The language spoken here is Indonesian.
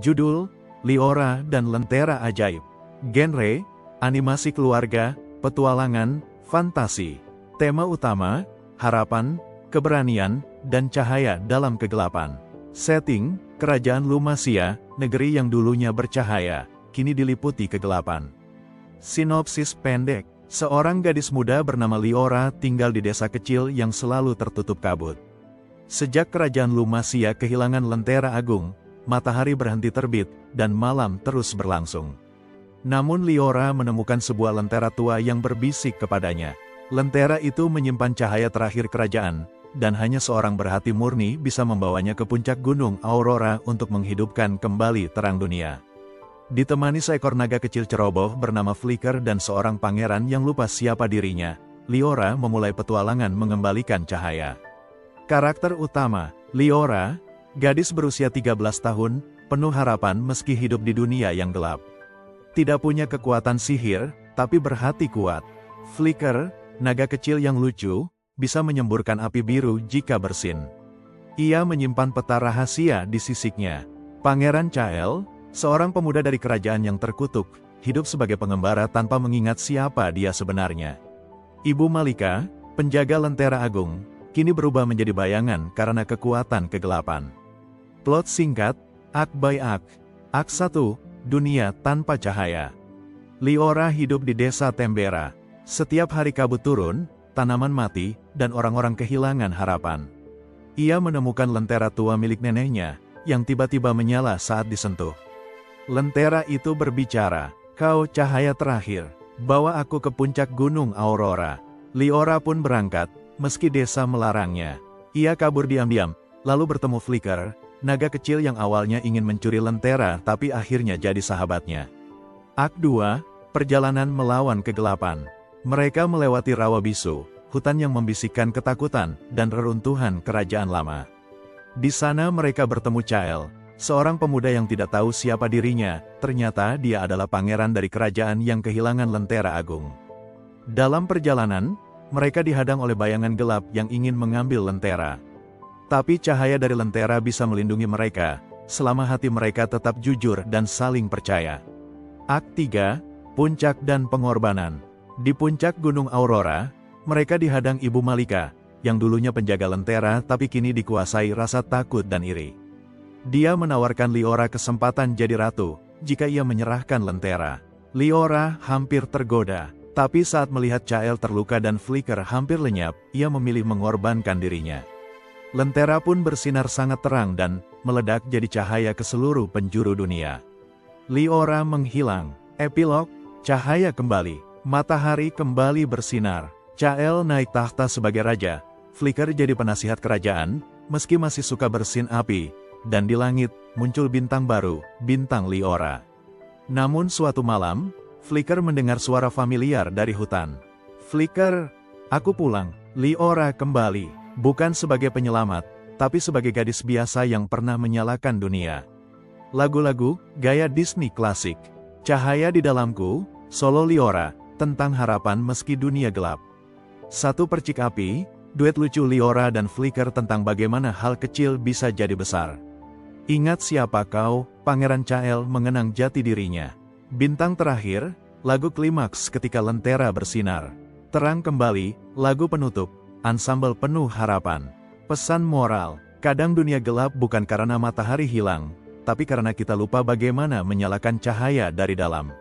Judul, Liora dan Lentera Ajaib. Genre, animasi keluarga, petualangan, fantasi. Tema utama, harapan, keberanian, dan cahaya dalam kegelapan. Setting, Kerajaan Lumasia, negeri yang dulunya bercahaya, kini diliputi kegelapan. Sinopsis pendek, seorang gadis muda bernama Liora tinggal di desa kecil yang selalu tertutup kabut. Sejak Kerajaan Lumasia kehilangan Lentera Agung, matahari berhenti terbit, dan malam terus berlangsung. Namun Liora menemukan sebuah lentera tua yang berbisik kepadanya. Lentera itu menyimpan cahaya terakhir kerajaan, dan hanya seorang berhati murni bisa membawanya ke puncak gunung Aurora untuk menghidupkan kembali terang dunia. Ditemani seekor naga kecil ceroboh bernama Flicker dan seorang pangeran yang lupa siapa dirinya, Liora memulai petualangan mengembalikan cahaya. Karakter utama, Liora, gadis berusia 13 tahun, penuh harapan meski hidup di dunia yang gelap. Tidak punya kekuatan sihir, tapi berhati kuat. Flicker, naga kecil yang lucu, bisa menyemburkan api biru jika bersin. Ia menyimpan peta rahasia di sisiknya. Pangeran Chael, seorang pemuda dari kerajaan yang terkutuk, hidup sebagai pengembara tanpa mengingat siapa dia sebenarnya. Ibu Malika, penjaga Lentera Agung, kini berubah menjadi bayangan karena kekuatan kegelapan. Plot singkat, Act by Act. Act 1, Dunia Tanpa Cahaya. Liora hidup di desa Tembera. Setiap hari kabut turun, tanaman mati, dan orang-orang kehilangan harapan. Ia menemukan lentera tua milik neneknya, yang tiba-tiba menyala saat disentuh. Lentera itu berbicara, "Kau cahaya terakhir, bawa aku ke puncak gunung Aurora." Liora pun berangkat, meski desa melarangnya. Ia kabur diam-diam, lalu bertemu Flicker, naga kecil yang awalnya ingin mencuri lentera tapi akhirnya jadi sahabatnya. Act 2, Perjalanan Melawan Kegelapan. Mereka melewati rawa bisu, hutan yang membisikkan ketakutan, dan reruntuhan kerajaan lama. Di sana mereka bertemu Chael, seorang pemuda yang tidak tahu siapa dirinya, ternyata dia adalah pangeran dari kerajaan yang kehilangan Lentera Agung. Dalam perjalanan, mereka dihadang oleh bayangan gelap yang ingin mengambil lentera. Tapi cahaya dari lentera bisa melindungi mereka, selama hati mereka tetap jujur dan saling percaya. Act 3, Puncak dan Pengorbanan. Di puncak gunung Aurora, mereka dihadang Ibu Malika, yang dulunya penjaga lentera tapi kini dikuasai rasa takut dan iri. Dia menawarkan Liora kesempatan jadi ratu, jika ia menyerahkan lentera. Liora hampir tergoda, tapi saat melihat Chael terluka dan Flicker hampir lenyap, ia memilih mengorbankan dirinya. Lentera pun bersinar sangat terang dan meledak jadi cahaya ke seluruh penjuru dunia. Liora menghilang. Epilog, cahaya kembali. Matahari kembali bersinar. Chael naik tahta sebagai raja. Flicker jadi penasihat kerajaan, meski masih suka bersin api. Dan di langit, muncul bintang baru, bintang Liora. Namun suatu malam, Flicker mendengar suara familiar dari hutan. "Flicker, aku pulang." Liora kembali, bukan sebagai penyelamat, tapi sebagai gadis biasa yang pernah menyalakan dunia. Lagu-lagu, gaya Disney klasik. Cahaya di Dalamku, solo Liora, tentang harapan meski dunia gelap. Satu Percik Api, duet lucu Liora dan Flicker tentang bagaimana hal kecil bisa jadi besar. Ingat Siapa Kau, Pangeran Chael mengenang jati dirinya. Bintang Terakhir, lagu klimaks ketika lentera bersinar. Terang Kembali, lagu penutup, ansambel penuh harapan. Pesan moral, kadang dunia gelap bukan karena matahari hilang, tapi karena kita lupa bagaimana menyalakan cahaya dari dalam.